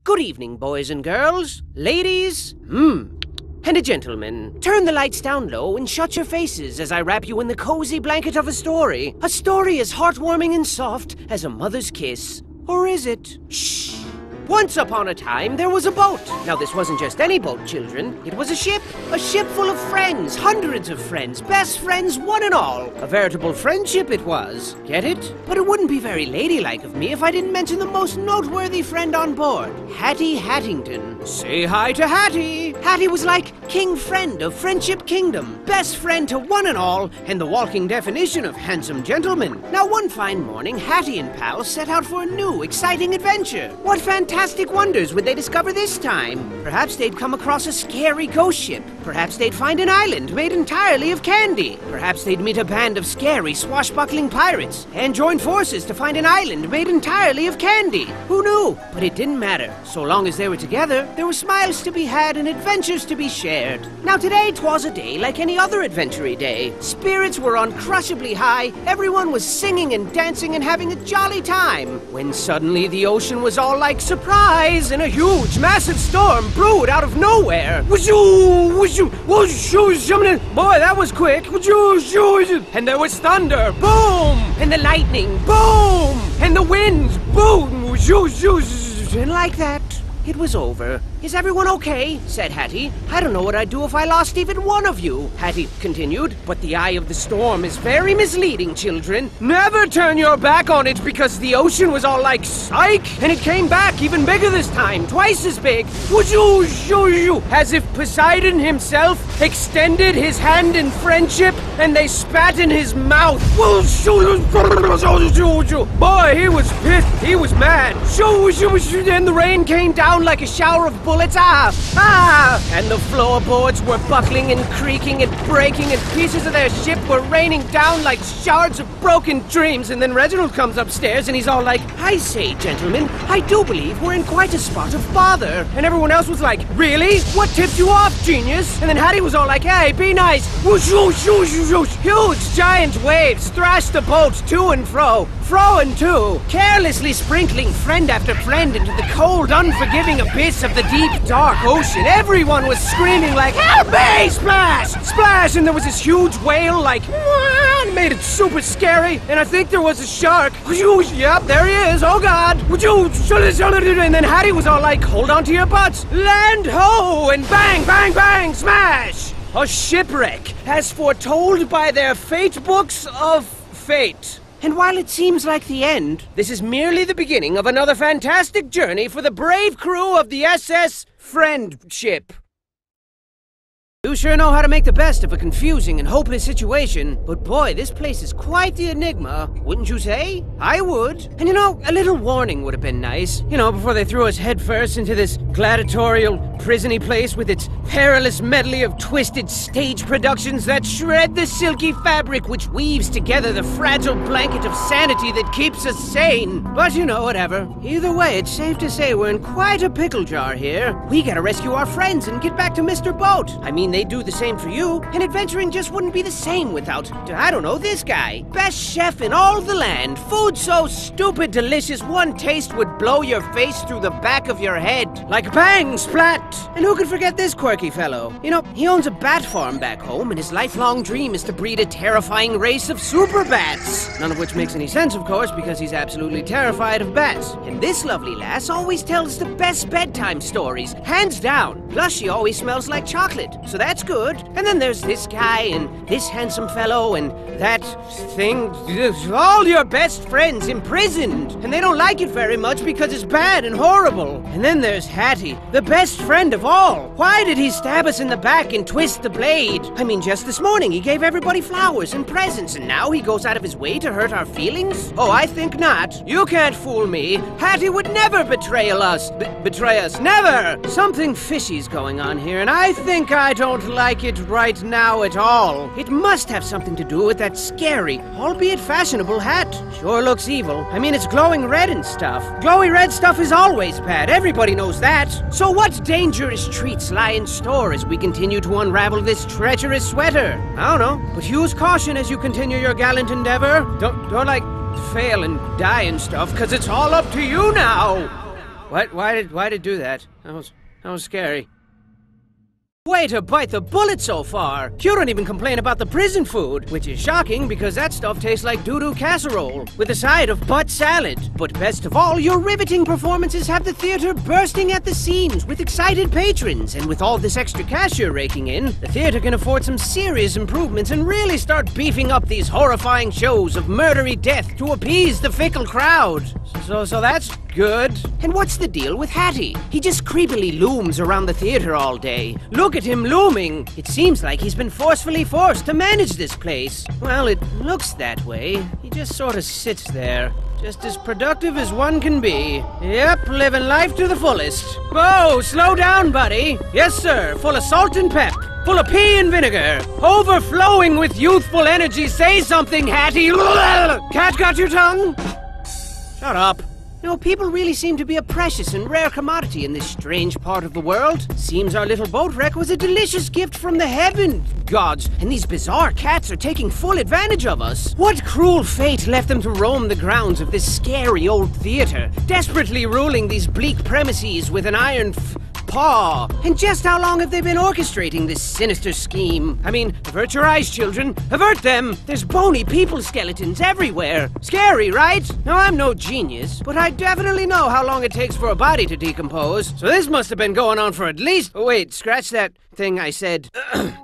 Good evening, boys and girls, ladies, and gentlemen. Turn the lights down low and shut your faces as I wrap you in the cozy blanket of a story. A story as heartwarming and soft as a mother's kiss. Or is it? Shh. Once upon a time, there was a boat. Now, this wasn't just any boat, children. It was a ship full of friends, hundreds of friends, best friends, one and all. A veritable friendship it was. Get it? But it wouldn't be very ladylike of me if I didn't mention the most noteworthy friend on board, Hattie Hattington. Say hi to Hattie. Hattie was like king friend of Friendship Kingdom, best friend to one and all, and the walking definition of handsome gentleman. Now, one fine morning, Hattie and pals set out for a new, exciting adventure. What fantastic wonders would they discover this time? Perhaps they'd come across a scary ghost ship. Perhaps they'd find an island made entirely of candy. Perhaps they'd meet a band of scary, swashbuckling pirates and join forces to find an island made entirely of candy. Who knew? But it didn't matter. So long as they were together, there were smiles to be had and adventures to be shared. Now today, 'twas a day like any other adventure-y day. Spirits were uncrushably high, everyone was singing and dancing and having a jolly time, when suddenly the ocean was all like surprise, and a huge, massive storm brewed out of nowhere. Boy, that was quick. And there was thunder, boom, and the lightning, boom, and the winds, boom. And like that, it was over. Is everyone okay? Said Hattie. I don't know what I'd do if I lost even one of you, Hattie continued. But the eye of the storm is very misleading, children. Never turn your back on it because the ocean was all like, psych! And it came back even bigger this time, twice as big. As if Poseidon himself extended his hand in friendship and they spat in his mouth. Boy, he was pissed. He was mad. And the rain came down like a shower of bullets, and the floorboards were buckling and creaking and breaking, and pieces of their ship were raining down like shards of broken dreams. And then Reginald comes upstairs and he's all like, I say, gentlemen, I do believe we're in quite a spot of bother. And everyone else was like, really? What tipped you off, genius? And then Hattie was all like, hey, be nice. Huge giant waves thrashed the boat to and fro and to, carelessly sprinkling friend after friend into the cold, unforgiving abyss of the deep, dark ocean. Everyone was screaming like, help me! Splash! Splash! And there was this huge whale like, and made it super scary. And I think there was a shark. Yep, there he is. Oh God! And then Hattie was all like, hold on to your butts. Land ho! And bang, bang, bang, smash! A shipwreck, as foretold by their fate books of fate. And while it seems like the end, this is merely the beginning of another fantastic journey for the brave crew of the SS Friendship. You sure know how to make the best of a confusing and hopeless situation, but boy, this place is quite the enigma, wouldn't you say? I would. And you know, a little warning would have been nice. You know, before they threw us headfirst into this gladiatorial, prison-y place with its perilous medley of twisted stage productions that shred the silky fabric which weaves together the fragile blanket of sanity that keeps us sane. But you know, whatever. Either way, it's safe to say we're in quite a pickle jar here. We gotta rescue our friends and get back to Mr. Boat. I mean, they'd do the same for you, and adventuring just wouldn't be the same without, I don't know, this guy. Best chef in all the land. Food so stupid delicious, one taste would blow your face through the back of your head. Like bang, splat! And who could forget this quirky fellow? You know, he owns a bat farm back home, and his lifelong dream is to breed a terrifying race of super bats. None of which makes any sense, of course, because he's absolutely terrified of bats. And this lovely lass always tells the best bedtime stories, hands down. Plus, she always smells like chocolate, so that's good. And then there's this guy, and this handsome fellow, and that thing. All your best friends imprisoned, and they don't like it very much because it's bad and horrible. And then there's Hattie, the best friend of all. Why did he stab us in the back and twist the blade? I mean, just this morning he gave everybody flowers and presents, and now he goes out of his way to hurt our feelings? Oh, I think not. You can't fool me. Hattie would never betray us. Betray us. Never! Something fishy's going on here, and I think I don't like it right now at all. It must have something to do with that scary, albeit fashionable hat. Sure looks evil. I mean, it's glowing red and stuff. Glowy red stuff is always bad. Everybody knows that. So what dangerous treats lie in store as we continue to unravel this treacherous sweater? I don't know, but use caution as you continue your gallant endeavor. Don't like fail and die and stuff, 'cause it's all up to you now. What? Why did it do that? That was scary. Way to bite the bullet so far! You don't even complain about the prison food, which is shocking because that stuff tastes like doo-doo casserole, with a side of butt salad. But best of all, your riveting performances have the theater bursting at the seams with excited patrons, and with all this extra cash you're raking in, the theater can afford some serious improvements and really start beefing up these horrifying shows of murdery death to appease the fickle crowd. So that's good. And what's the deal with Hattie? He just creepily looms around the theater all day. Look at him looming. It seems like he's been forcefully forced to manage this place. Well, it looks that way. He just sort of sits there, just as productive as one can be. Yep, living life to the fullest. Whoa, slow down, buddy. Yes, sir, full of salt and pep. Full of pea and vinegar. Overflowing with youthful energy. Say something, Hattie. Cat got your tongue? Shut up. No, people really seem to be a precious and rare commodity in this strange part of the world. Seems our little boat wreck was a delicious gift from the heaven gods, and these bizarre cats are taking full advantage of us. What cruel fate left them to roam the grounds of this scary old theater, desperately ruling these bleak premises with an iron paw? And just how long have they been orchestrating this sinister scheme? I mean, avert your eyes, children. Avert them! There's bony people skeletons everywhere. Scary, right? Now, I'm no genius, but I definitely know how long it takes for a body to decompose. So this must have been going on for at least... Oh, wait, scratch that thing I said.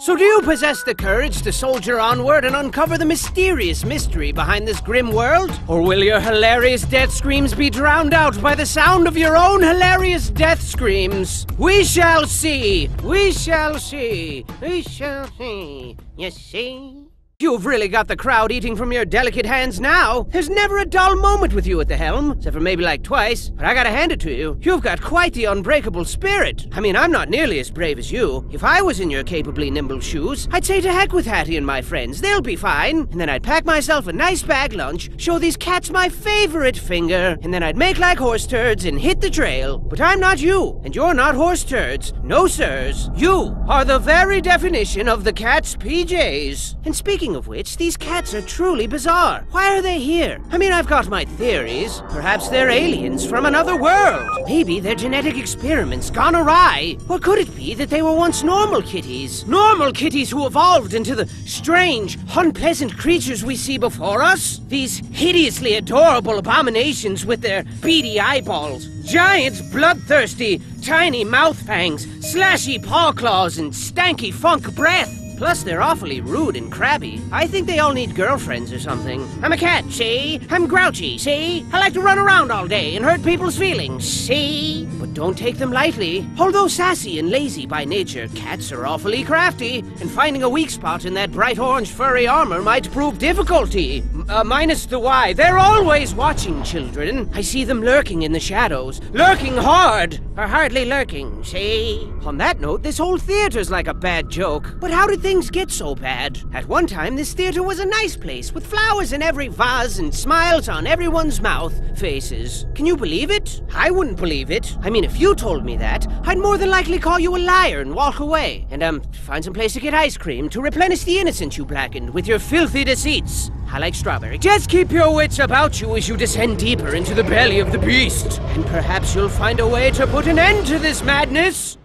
So do you possess the courage to soldier onward and uncover the mysterious mystery behind this grim world? Or will your hilarious death screams be drowned out by the sound of your own hilarious death screams? We shall see! We shall see! We shall see! You see? You've really got the crowd eating from your delicate hands now. There's never a dull moment with you at the helm, except for maybe like twice. But I gotta hand it to you. You've got quite the unbreakable spirit. I mean, I'm not nearly as brave as you. If I was in your capably nimble shoes, I'd say to heck with Hattie and my friends. They'll be fine. And then I'd pack myself a nice bag lunch, show these cats my favorite finger, and then I'd make like horse turds and hit the trail. But I'm not you, and you're not horse turds. No, sirs. You are the very definition of the cat's PJs. And speaking of which, these cats are truly bizarre. Why are they here? I mean, I've got my theories. Perhaps they're aliens from another world. Maybe their genetic experiments gone awry. Or could it be that they were once normal kitties? Normal kitties who evolved into the strange, unpleasant creatures we see before us? These hideously adorable abominations with their beady eyeballs, giant, bloodthirsty, tiny mouth fangs, slashy paw claws, and stanky funk breath. Plus, they're awfully rude and crabby. I think they all need girlfriends or something. I'm a cat, see? I'm grouchy, see? I like to run around all day and hurt people's feelings, see? But don't take them lightly. Although sassy and lazy by nature, cats are awfully crafty, and finding a weak spot in that bright orange furry armor might prove difficulty. Minus the why. They're always watching, children. I see them lurking in the shadows. Lurking hard! Or hardly lurking, see? On that note, this whole theater's like a bad joke. But how did things get so bad? At one time, this theater was a nice place, with flowers in every vase and smiles on everyone's faces. Can you believe it? I wouldn't believe it. I mean, if you told me that, I'd more than likely call you a liar and walk away. And, find some place to get ice cream to replenish the innocence you blackened with your filthy deceits. I like strawberry. Just keep your wits about you as you descend deeper into the belly of the beast. And perhaps you'll find a way to put an end to this madness.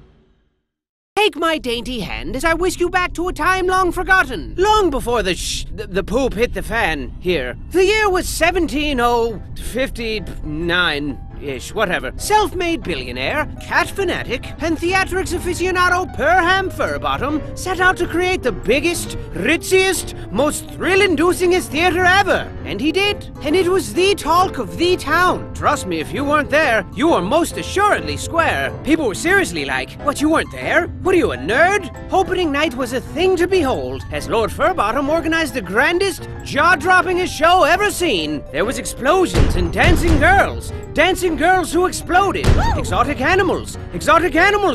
Take my dainty hand as I whisk you back to a time long forgotten. Long before the poop hit the fan here. The year was 17059-ish, whatever. Self-made billionaire, cat fanatic, and theatrics aficionado Perham Furbottom set out to create the biggest, ritziest, most thrill-inducingest theater ever. And he did. And it was the talk of the town. Trust me, if you weren't there, you were most assuredly square. People were seriously like, what, you weren't there? What are you, a nerd? Opening night was a thing to behold, as Lord Furbottom organized the grandest, jaw-droppingest show ever seen. There was explosions and dancing girls who exploded, exotic animals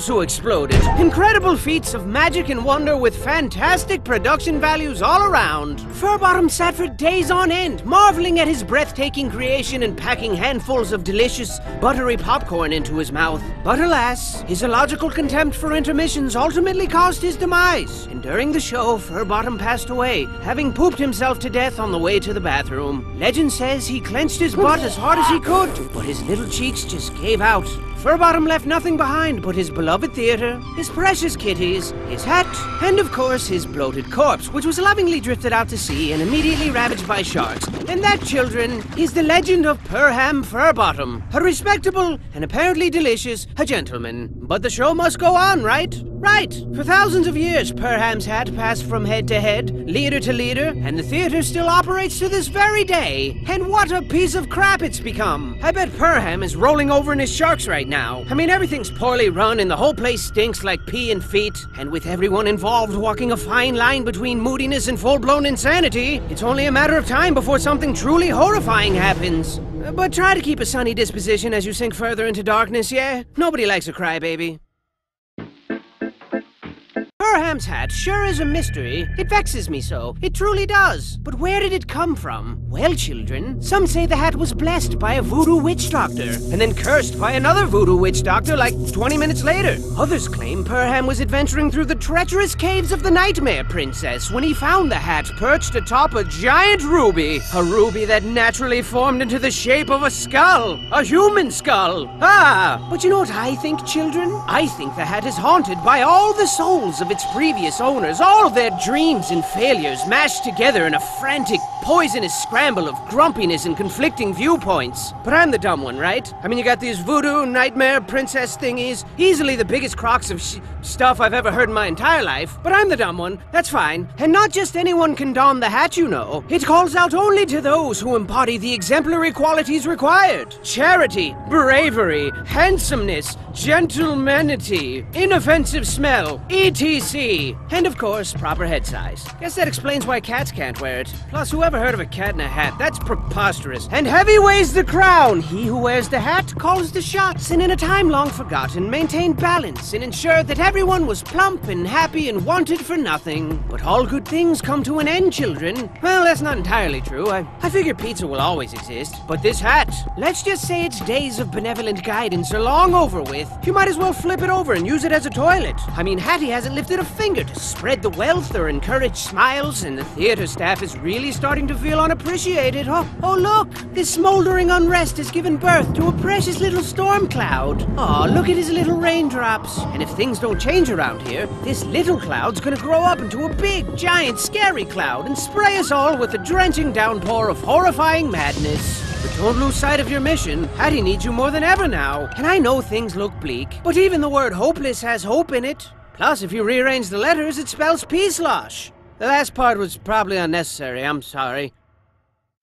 who exploded, incredible feats of magic and wonder with fantastic production values all around. Furbottom sat for days on end, marveling at his breathtaking creation and packing handfuls of delicious, buttery popcorn into his mouth. But alas, his illogical contempt for intermissions ultimately caused his demise, and during the show, Furbottom passed away, having pooped himself to death on the way to the bathroom. Legend says he clenched his butt as hard as he could, but his little cheeks just gave out. Furbottom left nothing behind but his beloved theater, his precious kitties, his hat, and of course his bloated corpse, which was lovingly drifted out to sea and immediately ravaged by sharks. And that, children, is the legend of Perham Furbottom, a respectable and apparently delicious gentleman. But the show must go on, right? Right! For thousands of years, Perham's hat passed from head to head, leader to leader, and the theater still operates to this very day. And what a piece of crap it's become! I bet Perham is rolling over in his sharks right now. I mean, everything's poorly run and the whole place stinks like pee and feet. And with everyone involved walking a fine line between moodiness and full-blown insanity, it's only a matter of time before something truly horrifying happens. But try to keep a sunny disposition as you sink further into darkness, yeah? Nobody likes a crybaby. Perham's hat sure is a mystery. It vexes me so. It truly does. But where did it come from? Well, children, some say the hat was blessed by a voodoo witch doctor, and then cursed by another voodoo witch doctor like 20 minutes later. Others claim Perham was adventuring through the treacherous caves of the Nightmare Princess when he found the hat perched atop a giant ruby. A ruby that naturally formed into the shape of a skull. A human skull. Ah! But you know what I think, children? I think the hat is haunted by all the souls of its previous owners, all their dreams and failures mashed together in a frantic, poisonous scramble of grumpiness and conflicting viewpoints. But I'm the dumb one, right? I mean, you got these voodoo nightmare princess thingies, easily the biggest crocks of stuff I've ever heard in my entire life. But I'm the dumb one, that's fine. And not just anyone can don the hat, you know. It calls out only to those who embody the exemplary qualities required. Charity, bravery, handsomeness, gentlemanity, inoffensive smell, etc. And of course, proper head size. Guess that explains why cats can't wear it. Plus, whoever heard of a cat in a hat? That's preposterous. And heavy weighs the crown. He who wears the hat calls the shots, and in a time long forgotten, maintained balance and ensured that everyone was plump and happy and wanted for nothing. But all good things come to an end, children. Well, that's not entirely true. I figure pizza will always exist. But this hat, let's just say its days of benevolent guidance are long over with. You might as well flip it over and use it as a toilet. I mean, Hattie hasn't lifted a finger to spread the wealth or encourage smiles, and the theater staff is really starting to feel unappreciated. Oh look! This smoldering unrest has given birth to a precious little storm cloud. Oh, look at his little raindrops. And if things don't change around here, this little cloud's gonna grow up into a big, giant, scary cloud and spray us all with a drenching downpour of horrifying madness. But don't lose sight of your mission. Hattie needs you more than ever now. And I know things look bleak, but even the word hopeless has hope in it. Plus, if you rearrange the letters, it spells peaslosh. The last part was probably unnecessary, I'm sorry.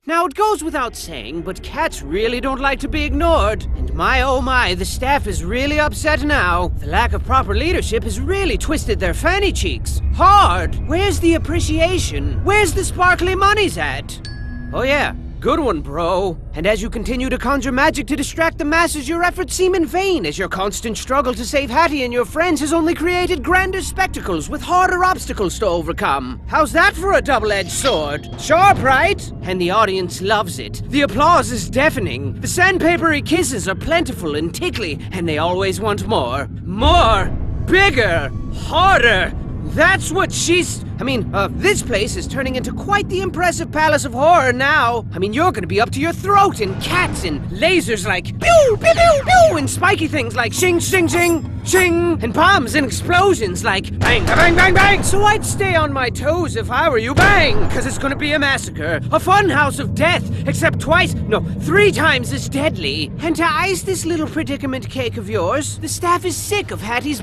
Now, it goes without saying, but cats really don't like to be ignored. And my oh my, the staff is really upset now. The lack of proper leadership has really twisted their fanny cheeks. Hard! Where's the appreciation? Where's the sparkly monies at? Oh yeah. Good one, bro. And as you continue to conjure magic to distract the masses, your efforts seem in vain, as your constant struggle to save Hattie and your friends has only created grander spectacles with harder obstacles to overcome. How's that for a double-edged sword? Sharp, right? And the audience loves it. The applause is deafening. The sandpapery kisses are plentiful and tickly, and they always want more. More! Bigger! Harder! That's what she's... this place is turning into quite the impressive palace of horror now. I mean, you're gonna be up to your throat in cats and lasers like pew, pew, pew, pew, and spiky things like shing, shing, shing, shing, and bombs and explosions like bang, bang, bang, bang. So I'd stay on my toes if I were you, bang, because it's gonna be a massacre, a fun house of death, except 3 times as deadly. And to ice this little predicament cake of yours, the staff is sick of Hattie's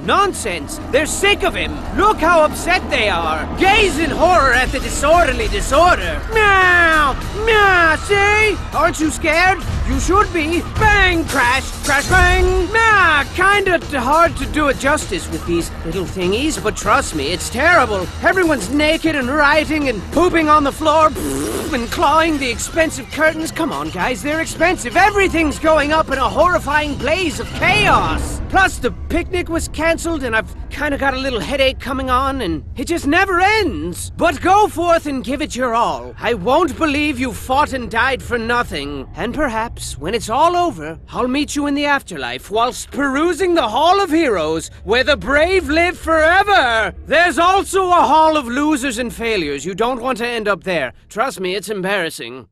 nonsense. They're sick of him. Look how upset they are. Gaze in horror at the disorderly disorder. Meow! Meow! See? Aren't you scared? You should be. Bang! Crash! Crash! Bang! Nah! Kinda hard to do it justice with these little thingies, but trust me, it's terrible. Everyone's naked and rioting and pooping on the floor and clawing the expensive curtains. Come on, guys, they're expensive. Everything's going up in a horrifying blaze of chaos. Plus, the picnic was cancelled, and I've kinda got a little headache coming on, and it just never ends. But go forth and give it your all. I won't believe you fought and died for nothing. And perhaps, when it's all over, I'll meet you in the afterlife whilst perusing the Hall of Heroes, where the brave live forever. There's also a Hall of Losers and Failures. You don't want to end up there. Trust me, it's embarrassing.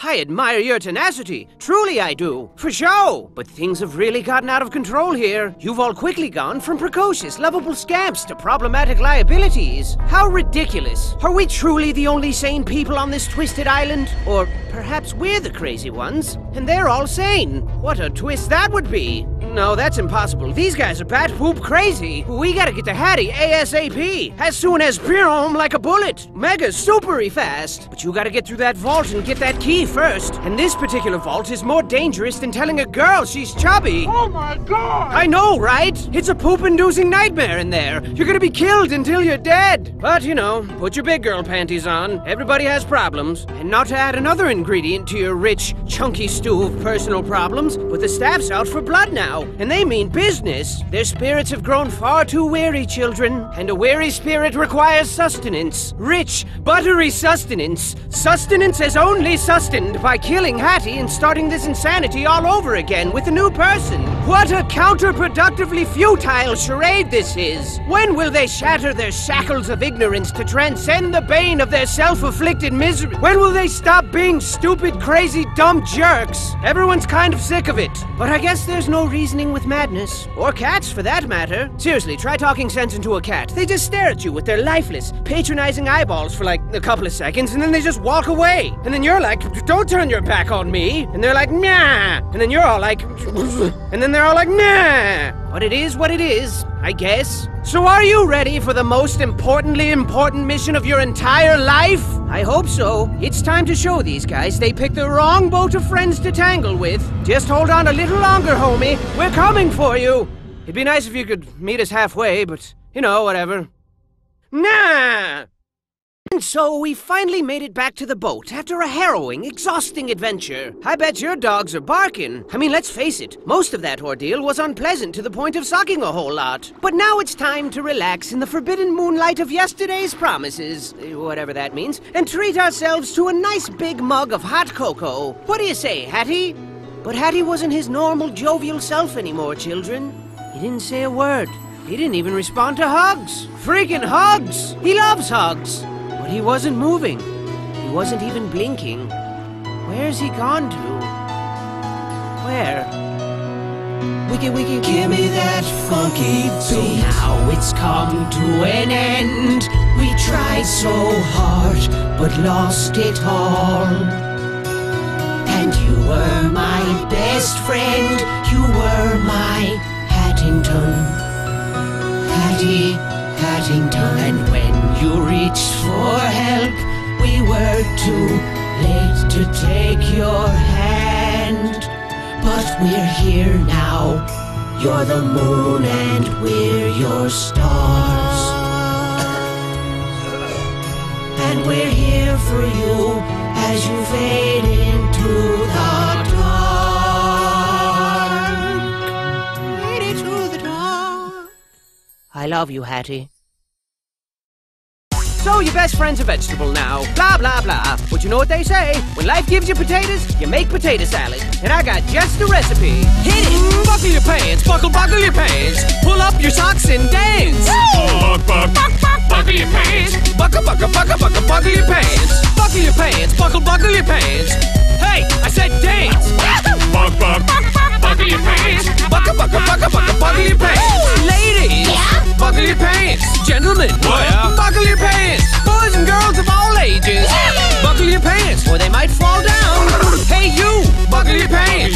I admire your tenacity. Truly I do. For show. But things have really gotten out of control here. You've all quickly gone from precocious, lovable scamps to problematic liabilities. How ridiculous. Are we truly the only sane people on this twisted island? Or perhaps we're the crazy ones, and they're all sane. What a twist that would be. No, that's impossible. These guys are bat poop crazy. We gotta get to Hattie ASAP. As soon as home like a bullet. Mega supery fast. But you gotta get through that vault and get that key first. And this particular vault is more dangerous than telling a girl she's chubby. Oh my god! I know, right? It's a poop-inducing nightmare in there. You're gonna be killed until you're dead. But, you know, put your big girl panties on. Everybody has problems. And not to add another ingredient to your rich, chunky stew of personal problems, but the staff's out for blood now. And they mean business. Their spirits have grown far too weary, children. And a weary spirit requires sustenance. Rich, buttery sustenance. Sustenance as only sustained by killing Hattie and starting this insanity all over again with a new person. What a counterproductively futile charade this is. When will they shatter their shackles of ignorance to transcend the bane of their self-afflicted misery? When will they stop being stupid, crazy, dumb jerks? Everyone's kind of sick of it. But I guess there's no reasoning with madness. Or cats, for that matter. Seriously, try talking sense into a cat. They just stare at you with their lifeless, patronizing eyeballs for like a couple of seconds, and then they just walk away. And then you're like, don't turn your back on me. And they're like, nah. And then you're all like, and then they're all like, nah. But it is what it is, I guess. So are you ready for the most importantly important mission of your entire life? I hope so. It's time to show these guys they picked the wrong boat of friends to tangle with. Just hold on a little longer, homie. We're coming for you. It'd be nice if you could meet us halfway, but, you know, whatever. Nah! And so we finally made it back to the boat after a harrowing, exhausting adventure. I bet your dogs are barking. I mean, let's face it, most of that ordeal was unpleasant to the point of sucking a whole lot. But now it's time to relax in the forbidden moonlight of yesterday's promises, whatever that means, and treat ourselves to a nice big mug of hot cocoa. What do you say, Hattie? But Hattie wasn't his normal, jovial self anymore, children. He didn't say a word. He didn't even respond to hugs. Freaking hugs! He loves hugs. But he wasn't moving. He wasn't even blinking. Where's he gone to? Where? Wiki, give me that funky beat. So now it's come to an end. We tried so hard, but lost it all. And you were my best friend. You were my Hattington. Hattington. And when you reached for help, we were too late to take your hand. But we're here now. You're the moon and we're your stars. And we're here for you as you fade into the dark. Fade into the dark. I love you, Hattie. So your best friend's a vegetable now. Blah, blah, blah. But you know what they say? When life gives you potatoes, you make potato salad. And I got just the recipe. Hit it! Buckle your pants, buckle your pants. Pull up your socks and dance. Buckle your pants. Buckle your pants. Buckle your pants, buckle your pants. Hey, I said dance. Buckle your pants. Buckle your pants. Ladies, buckle your pants. Gentlemen, buckle your pants. Boys and girls of all ages, buckle your pants or they might fall down. Hey you, buckle your pants.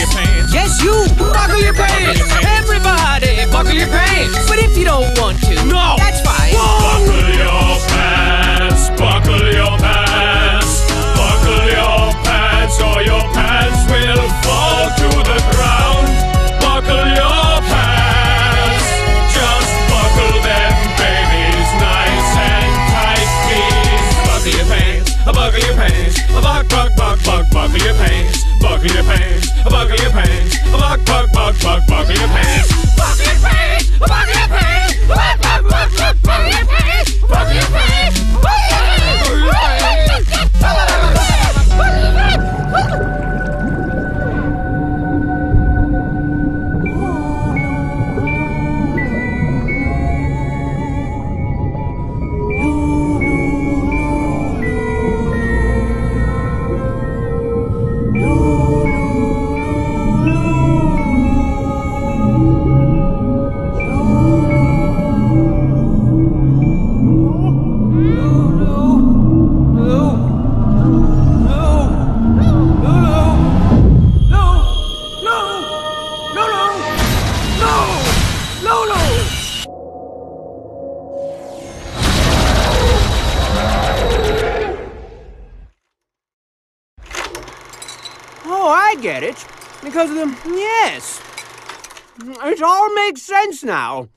Yes you, buckle your pants. Everybody, buckle your pants. But if you don't want to, no, that's fine. Buckle your pants, buckle your pants. Buckle your pants or your pants will fall to the ground. Buckle Oh, I get it. Because of the... Yes. It all makes sense now.